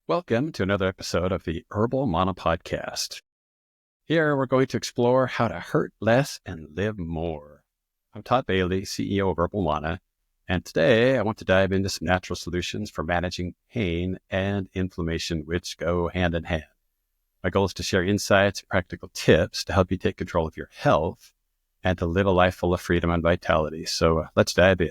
Welcome to another episode of the Herbal Mana Podcast. Here we're going to explore how to hurt less and live more. I'm Todd Bailey, CEO of Herbal Mana, and today I want to dive into some natural solutions for managing pain and inflammation, which go hand in hand. My goal is to share insights and practical tips to help you take control of your health and to live a life full of freedom and vitality. So let's dive in.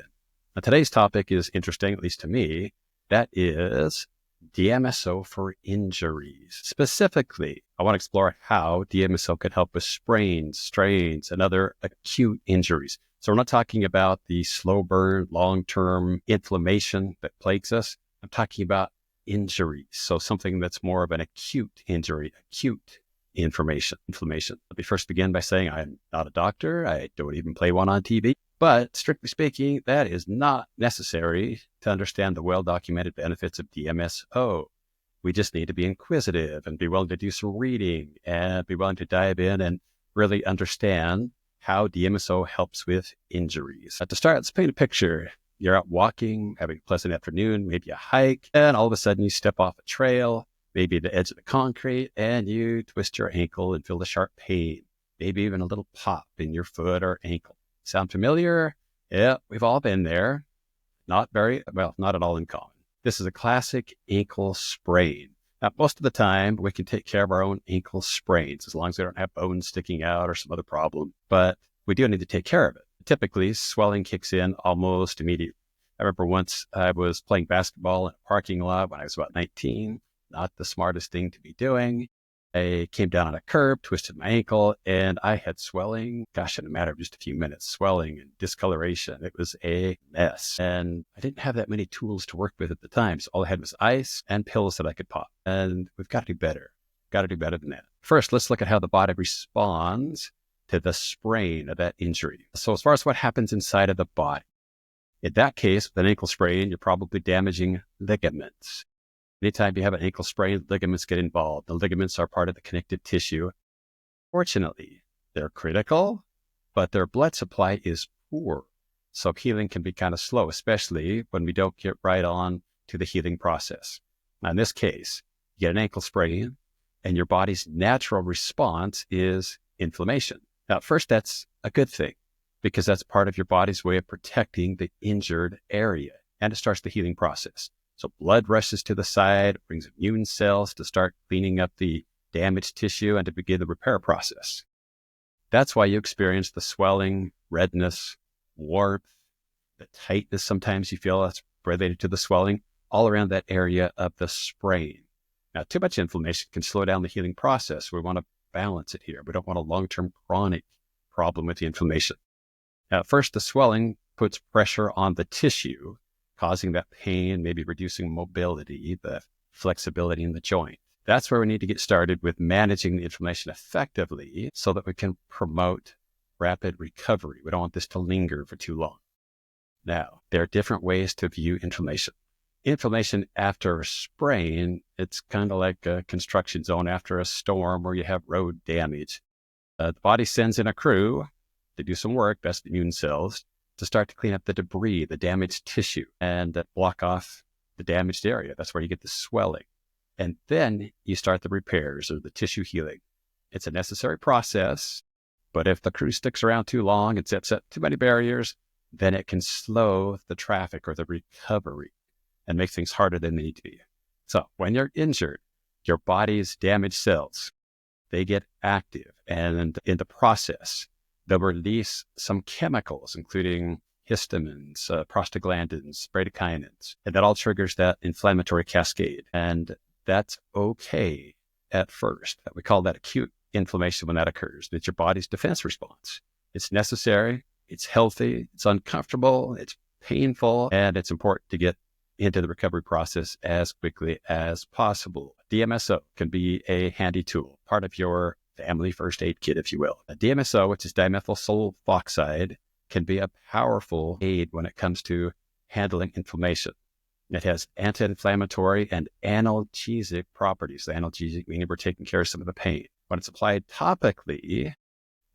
Now, today's topic is interesting, at least to me. That is DMSO for injuries. Specifically, I want to explore how DMSO can help with sprains, strains, and other acute injuries. So we're not talking about the slow burn, long-term inflammation that plagues us. I'm talking about injuries. So something that's more of an acute injury, acute inflammation. Let me first begin by saying I'm not a doctor. I don't even play one on TV. But strictly speaking, that is not necessary to understand the well-documented benefits of DMSO. We just need to be inquisitive and be willing to do some reading and be willing to dive in and really understand how DMSO helps with injuries. To start, let's paint a picture. You're out walking, having a pleasant afternoon, maybe a hike, and all of a sudden you step off a trail, maybe at the edge of the concrete, and you twist your ankle and feel a sharp pain, maybe even a little pop in your foot or ankle. Sound familiar? Yeah, we've all been there. Not at all uncommon. This is a classic ankle sprain. Now, most of the time, we can take care of our own ankle sprains as long as we don't have bones sticking out or some other problem. But we do need to take care of it. Typically, swelling kicks in almost immediately. I remember once I was playing basketball in a parking lot when I was about 19. Not the smartest thing to be doing. I came down on a curb, twisted my ankle, and I had swelling, in a matter of just a few minutes, swelling and discoloration. It was a mess. And I didn't have that many tools to work with at the time. So all I had was ice and pills that I could pop. And we've got to do better. Got to do better than that. First, let's look at how the body responds to the sprain of that injury. So as far as what happens inside of the body, in that case, with an ankle sprain, you're probably damaging ligaments. Anytime you have an ankle sprain, ligaments get involved. The ligaments are part of the connective tissue. Fortunately, they're critical, but their blood supply is poor. So healing can be kind of slow, especially when we don't get right on to the healing process. Now, in this case, you get an ankle sprain, and your body's natural response is inflammation. Now, at first, that's a good thing because that's part of your body's way of protecting the injured area, and it starts the healing process. So blood rushes to the side, brings immune cells to start cleaning up the damaged tissue and to begin the repair process. That's why you experience the swelling, redness, warmth, the tightness sometimes you feel that's related to the swelling all around that area of the sprain. Now, too much inflammation can slow down the healing process. We want to balance it here. We don't want a long-term chronic problem with the inflammation. Now, first, the swelling puts pressure on the tissue, causing that pain, maybe reducing mobility, the flexibility in the joint. That's where we need to get started with managing the inflammation effectively so that we can promote rapid recovery. We don't want this to linger for too long. Now, there are different ways to view inflammation. Inflammation after a sprain, it's kind of like a construction zone after a storm where you have road damage. The body sends in a crew to do some work, that's the immune cells, to start to clean up the debris, the damaged tissue, and block off the damaged area. That's where you get the swelling. And then you start the repairs or the tissue healing. It's a necessary process, but if the crew sticks around too long and sets up too many barriers, then it can slow the traffic or the recovery and make things harder than they need to be. So when you're injured, your body's damaged cells, they get active, and in the process, they'll release some chemicals, including histamines, prostaglandins, bradykinin, and that all triggers that inflammatory cascade. And that's okay at first. We call that acute inflammation when that occurs. It's your body's defense response. It's necessary, it's healthy, it's uncomfortable, it's painful, and it's important to get into the recovery process as quickly as possible. DMSO can be a handy tool, part of your family first aid kit, if you will. A DMSO, which is dimethyl sulfoxide, can be a powerful aid when it comes to handling inflammation. It has anti-inflammatory and analgesic properties. The analgesic meaning we're taking care of some of the pain. When it's applied topically,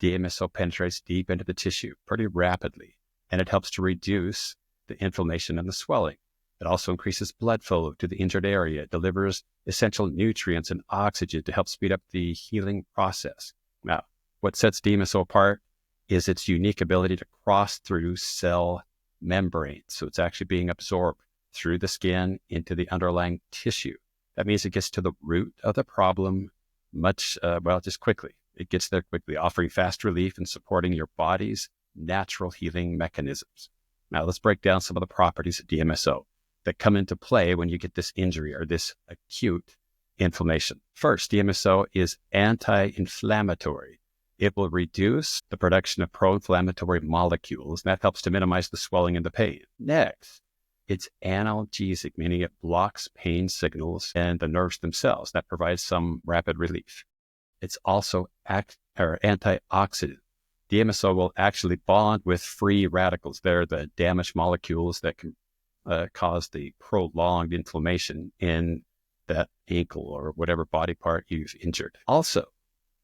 DMSO penetrates deep into the tissue pretty rapidly, and it helps to reduce the inflammation and the swelling. It also increases blood flow to the injured area. It delivers essential nutrients and oxygen to help speed up the healing process. Now, what sets DMSO apart is its unique ability to cross through cell membranes. So it's actually being absorbed through the skin into the underlying tissue. That means it gets to the root of the problem just quickly. It gets there quickly, offering fast relief and supporting your body's natural healing mechanisms. Now, let's break down some of the properties of DMSO that come into play when you get this injury or this acute inflammation. First, DMSO is anti-inflammatory. It will reduce the production of pro-inflammatory molecules, and that helps to minimize the swelling and the pain. Next, it's analgesic, meaning it blocks pain signals and the nerves themselves. That provides some rapid relief. It's also antioxidant. DMSO will actually bond with free radicals. They're the damaged molecules that can cause the prolonged inflammation in that ankle or whatever body part you've injured. Also,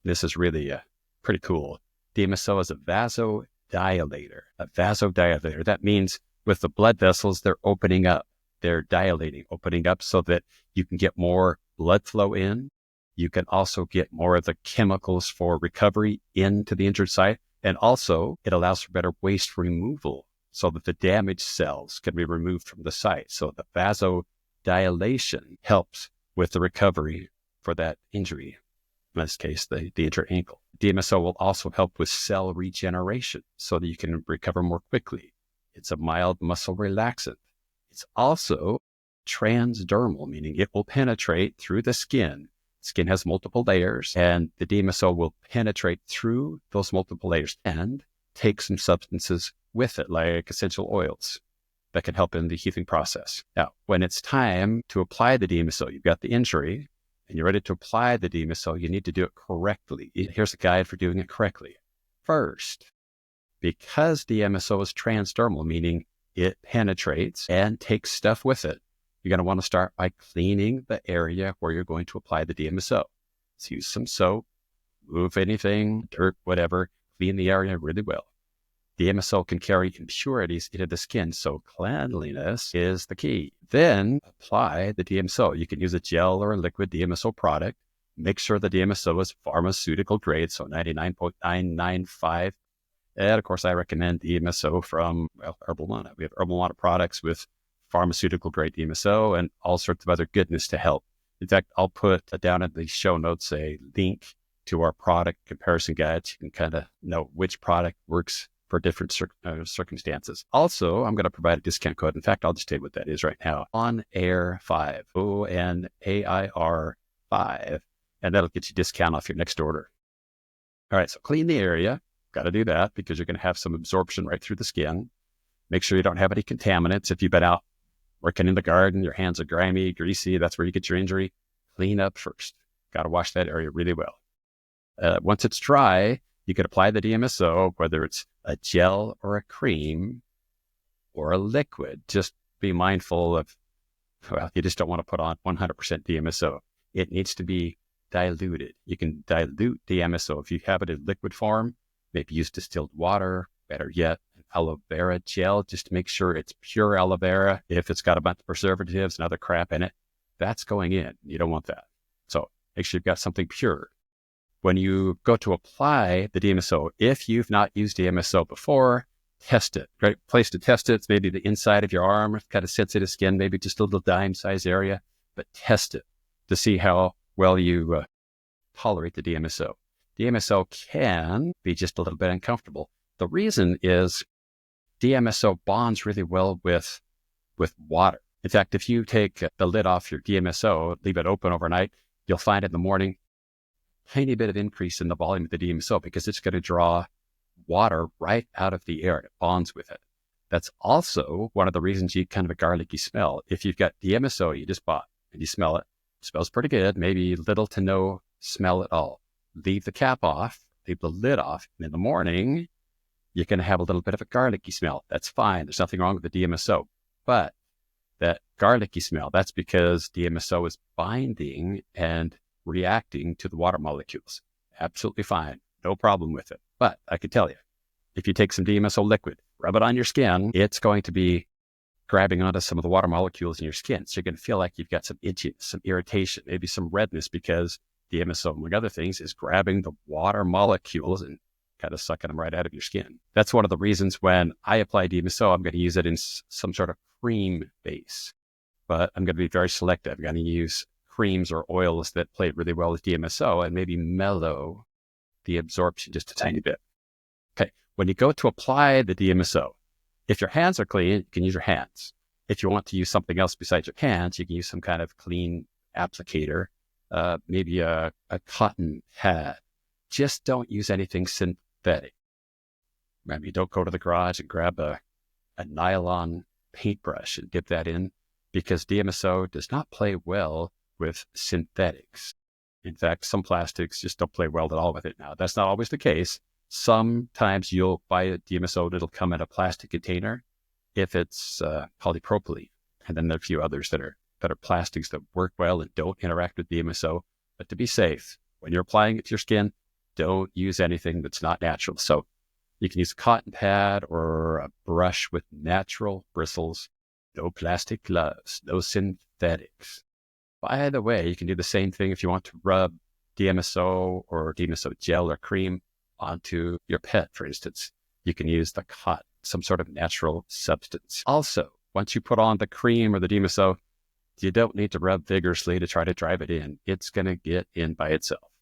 this is really pretty cool. DMSO is a vasodilator. That means with the blood vessels, they're opening up. They're dilating, opening up so that you can get more blood flow in. You can also get more of the chemicals for recovery into the injured site. And also, it allows for better waste removal so that the damaged cells can be removed from the site. So the vasodilation helps with the recovery for that injury, in this case, the injured ankle. DMSO will also help with cell regeneration so that you can recover more quickly. It's a mild muscle relaxant. It's also transdermal, meaning it will penetrate through the skin. Skin has multiple layers, and the DMSO will penetrate through those multiple layers and take some substances with it, like essential oils that can help in the healing process. Now, when it's time to apply the DMSO, you've got the injury and you're ready to apply the DMSO, you need to do it correctly. Here's a guide for doing it correctly. First, because DMSO is transdermal, meaning it penetrates and takes stuff with it, you're going to want to start by cleaning the area where you're going to apply the DMSO. Let's use some soap, move anything, dirt, whatever, clean the area really well. DMSO can carry impurities into the skin, so cleanliness is the key. Then apply the DMSO. You can use a gel or a liquid DMSO product. Make sure the DMSO is pharmaceutical grade, so 99.995. And of course, I recommend DMSO from Herbal Mana. We have Herbal Mana products with pharmaceutical grade DMSO and all sorts of other goodness to help. In fact, I'll put down in the show notes a link to our product comparison guides. You can kind of know which product works for different circumstances. Also, I'm going to provide a discount code. In fact, I'll just tell you what that is right now. ONAIR5, ONAIR 5, and that'll get you a discount off your next order. All right, so clean the area. Got to do that because you're going to have some absorption right through the skin. Make sure you don't have any contaminants. If you've been out working in the garden, your hands are grimy, greasy, that's where you get your injury. Clean up first. Got to wash that area really well. Once it's dry, you can apply the DMSO, whether it's a gel or a cream or a liquid. Just be mindful of, you just don't want to put on 100% DMSO. It needs to be diluted. You can dilute DMSO. If you have it in liquid form, maybe use distilled water, better yet, aloe vera gel, just to make sure it's pure aloe vera. If it's got a bunch of preservatives and other crap in it, that's going in. You don't want that. So make sure you've got something pure. When you go to apply the DMSO, if you've not used DMSO before, test it. Great place to test it. It's maybe the inside of your arm, kind of sensitive skin, maybe just a little dime size area, but test it to see how well you tolerate the DMSO. DMSO can be just a little bit uncomfortable. The reason is DMSO bonds really well with water. In fact, if you take the lid off your DMSO, leave it open overnight, you'll find in the morning tiny bit of increase in the volume of the DMSO because it's going to draw water right out of the air. It bonds with it. That's also one of the reasons you get kind of a garlicky smell. If you've got DMSO you just bought and you smell it, it smells pretty good, maybe little to no smell at all. Leave the cap off, leave the lid off, and in the morning, you're going to have a little bit of a garlicky smell. That's fine. There's nothing wrong with the DMSO. But that garlicky smell, that's because DMSO is binding and reacting to the water molecules. Absolutely fine. No problem with it. But I can tell you, if you take some DMSO liquid, rub it on your skin, it's going to be grabbing onto some of the water molecules in your skin. So you're going to feel like you've got some itchiness, some irritation, maybe some redness, because DMSO, among other things, is grabbing the water molecules and kind of sucking them right out of your skin. That's one of the reasons when I apply DMSO, I'm going to use it in some sort of cream base, but I'm going to be very selective. I'm going to use creams or oils that play really well with DMSO and maybe mellow the absorption just a tiny bit. Okay, when you go to apply the DMSO, if your hands are clean, you can use your hands. If you want to use something else besides your hands, you can use some kind of clean applicator, maybe a cotton pad. Just don't use anything synthetic. Maybe don't go to the garage and grab a nylon paintbrush and dip that in, because DMSO does not play well with synthetics. In fact, some plastics just don't play well at all with it. Now, that's not always the case. Sometimes you'll buy a DMSO and it'll come in a plastic container if it's polypropylene. And then there are a few others that are plastics that work well and don't interact with DMSO. But to be safe, when you're applying it to your skin, don't use anything that's not natural. So you can use a cotton pad or a brush with natural bristles, no plastic gloves, no synthetics. By the way, you can do the same thing if you want to rub DMSO or DMSO gel or cream onto your pet, for instance. You can use the cotton, some sort of natural substance. Also, once you put on the cream or the DMSO, you don't need to rub vigorously to try to drive it in. It's going to get in by itself.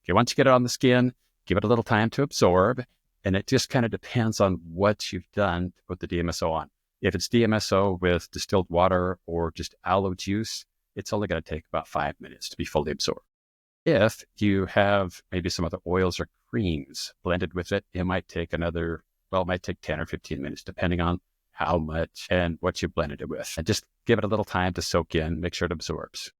Okay, once you get it on the skin, give it a little time to absorb, and it just kind of depends on what you've done to put the DMSO on. If it's DMSO with distilled water or just aloe juice, it's only going to take about 5 minutes to be fully absorbed. If you have maybe some other oils or creams blended with it, it might take 10 or 15 minutes, depending on how much and what you blended it with. And just give it a little time to soak in, make sure it absorbs.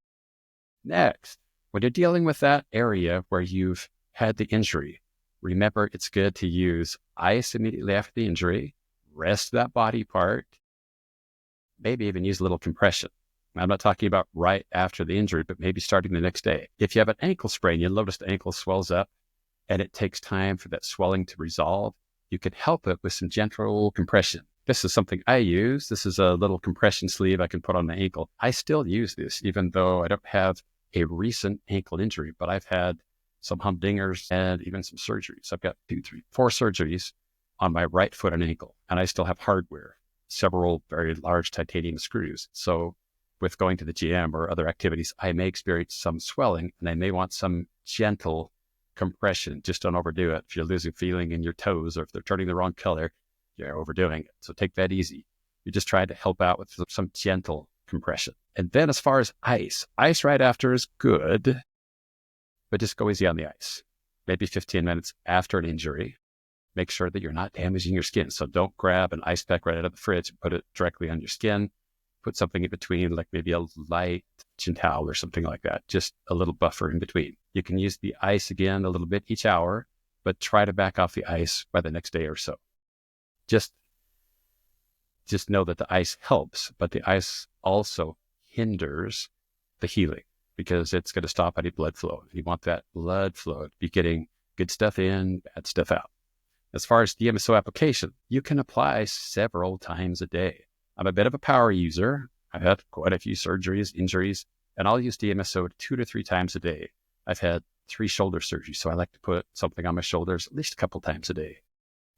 Next, when you're dealing with that area where you've had the injury, remember it's good to use ice immediately after the injury, rest that body part, maybe even use a little compression. I'm not talking about right after the injury, but maybe starting the next day. If you have an ankle sprain, you'll notice the ankle swells up and it takes time for that swelling to resolve. You can help it with some gentle compression. This is something I use. This is a little compression sleeve I can put on my ankle. I still use this, even though I don't have a recent ankle injury, but I've had some humdingers and even some surgeries. I've got 4 surgeries on my right foot and ankle, and I still have hardware, several very large titanium screws. So with going to the gym or other activities, I may experience some swelling and I may want some gentle compression. Just don't overdo it. If you're losing feeling in your toes or if they're turning the wrong color, you're overdoing it. So take that easy. You just try to help out with some gentle compression. And then as far as ice right after is good, but just go easy on the ice. Maybe 15 minutes after an injury. Make sure that you're not damaging your skin. So don't grab an ice pack right out of the fridge and put it directly on your skin. Put something in between, like maybe a light kitchen towel or something like that, just a little buffer in between. You can use the ice again a little bit each hour, but try to back off the ice by the next day or so. Just know that the ice helps, but the ice also hinders the healing because it's going to stop any blood flow. You want that blood flow to be getting good stuff in, bad stuff out. As far as DMSO application, you can apply several times a day. I'm a bit of a power user. I've had quite a few surgeries, injuries, and I'll use DMSO 2 to 3 times a day. I've had 3 shoulder surgeries, so I like to put something on my shoulders at least a couple times a day.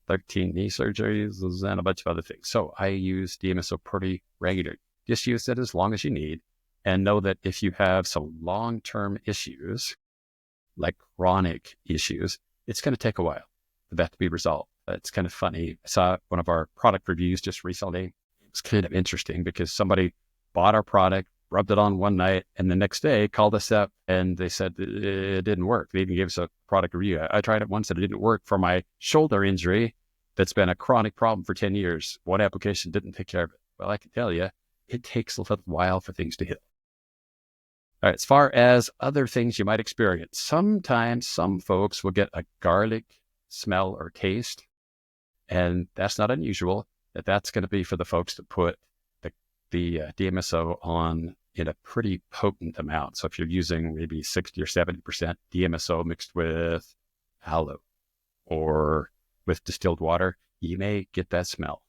13 knee surgeries and a bunch of other things. So I use DMSO pretty regularly. Just use it as long as you need, and know that if you have some long-term issues, like chronic issues, it's going to take a while for that to be resolved. It's kind of funny. I saw one of our product reviews just recently. It's kind of interesting because somebody bought our product, rubbed it on one night, and the next day called us up and they said it didn't work. They even gave us a product review. I tried it once and it didn't work for my shoulder injury that's been a chronic problem for 10 years. One application didn't take care of it. Well, I can tell you, it takes a little while for things to heal. All right, as far as other things you might experience, sometimes some folks will get a garlic smell or taste, and that's not unusual. That's going to be for the folks that put the DMSO on in a pretty potent amount. So if you're using maybe 60 or 70% DMSO mixed with aloe or with distilled water, you may get that smell.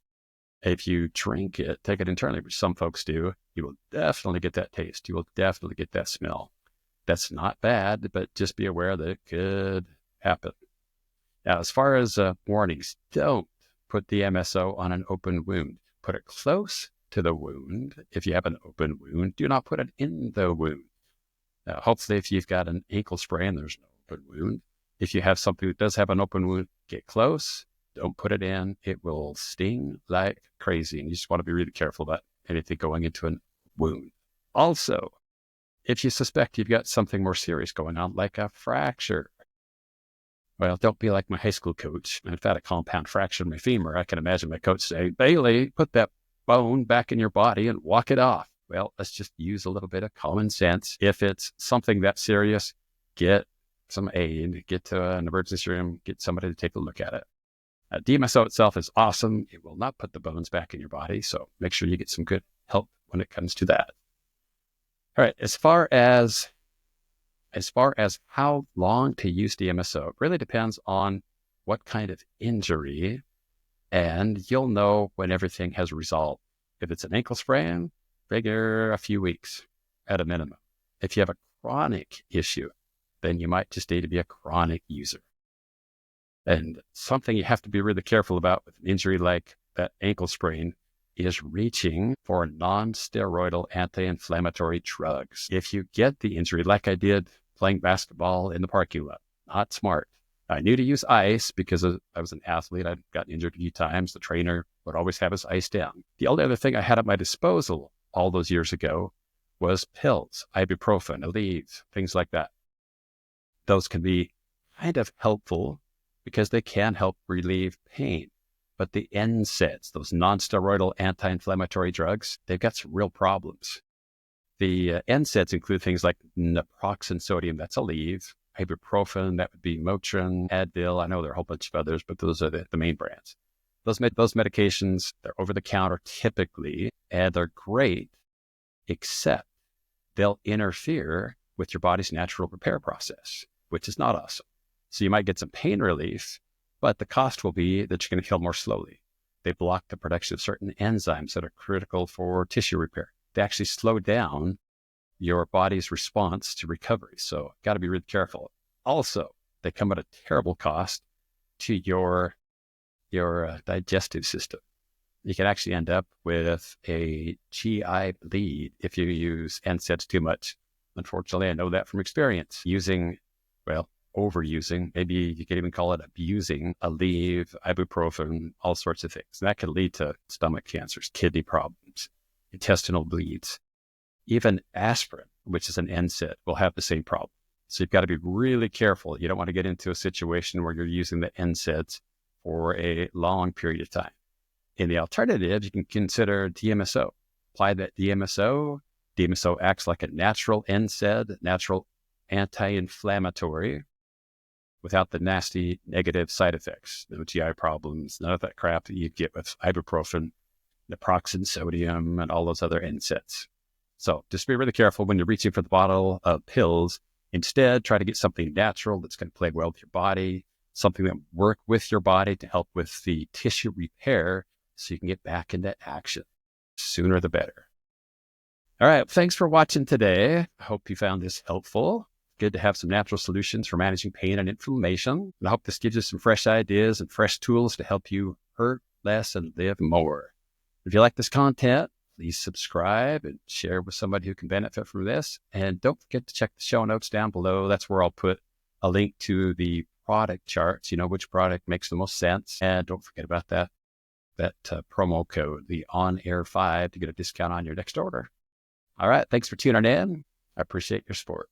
If you drink it, take it internally, which some folks do, you will definitely get that taste. You will definitely get that smell. That's not bad, but just be aware that it could happen. Now, as far as warnings, don't put the DMSO on an open wound. Put it close to the wound. If you have an open wound, do not put it in the wound. Now, hopefully, if you've got an ankle sprain, there's no open wound. If you have something that does have an open wound, get close. Don't put it in. It will sting like crazy. And you just want to be really careful about anything going into a wound. Also, if you suspect you've got something more serious going on, like a fracture, well, don't be like my high school coach. I've had a compound fracture in my femur. I can imagine my coach saying, Bailey, put that bone back in your body and walk it off. Well, let's just use a little bit of common sense. If it's something that serious, get some aid, get to an emergency room, get somebody to take a look at it. DMSO itself is awesome. It will not put the bones back in your body. So make sure you get some good help when it comes to that. All right. As far as how long to use DMSO, it really depends on what kind of injury, and you'll know when everything has resolved. If it's an ankle sprain, figure a few weeks at a minimum. If you have a chronic issue, then you might just need to be a chronic user. And something you have to be really careful about with an injury like that ankle sprain is reaching for non-steroidal anti-inflammatory drugs. If you get the injury, like I did playing basketball in the parking lot, not smart. I knew to use ice because I was an athlete. I'd gotten injured a few times. The trainer would always have his ice down. The only other thing I had at my disposal all those years ago was pills, ibuprofen, Aleve, things like that. Those can be kind of helpful because they can help relieve pain. But the NSAIDs, those non-steroidal anti-inflammatory drugs, they've got some real problems. The NSAIDs include things like naproxen sodium, that's Aleve, ibuprofen, that would be Motrin, Advil. I know there are a whole bunch of others, but those are the main brands. Those medications, they're over the counter typically, and they're great, except they'll interfere with your body's natural repair process, which is not awesome. So you might get some pain relief, but the cost will be that you're going to heal more slowly. They block the production of certain enzymes that are critical for tissue repair. They actually slow down your body's response to recovery. So got to be really careful. Also, they come at a terrible cost to your digestive system. You can actually end up with a GI bleed if you use NSAIDs too much. Unfortunately, I know that from experience. Overusing, maybe you could even call it abusing, Aleve, ibuprofen, all sorts of things. And that can lead to stomach cancers, kidney problems, intestinal bleeds. Even aspirin, which is an NSAID, will have the same problem. So you've got to be really careful. You don't want to get into a situation where you're using the NSAIDs for a long period of time. In the alternative, you can consider DMSO. Apply that DMSO. DMSO acts like a natural NSAID, natural anti-inflammatory, without the nasty negative side effects, no GI problems, none of that crap that you get with ibuprofen, naproxen sodium, and all those other NSAIDs. So just be really careful when you're reaching for the bottle of pills. Instead, try to get something natural that's going to play well with your body, something that will work with your body to help with the tissue repair so you can get back into action. Sooner the better. All right. Thanks for watching today. I hope you found this helpful. Good to have some natural solutions for managing pain and inflammation. And I hope this gives you some fresh ideas and fresh tools to help you hurt less and live more. If you like this content, please subscribe and share with somebody who can benefit from this. And don't forget to check the show notes down below. That's where I'll put a link to the product charts, which product makes the most sense. And don't forget about that promo code, the ONAIR5, to get a discount on your next order. All right. Thanks for tuning in. I appreciate your support.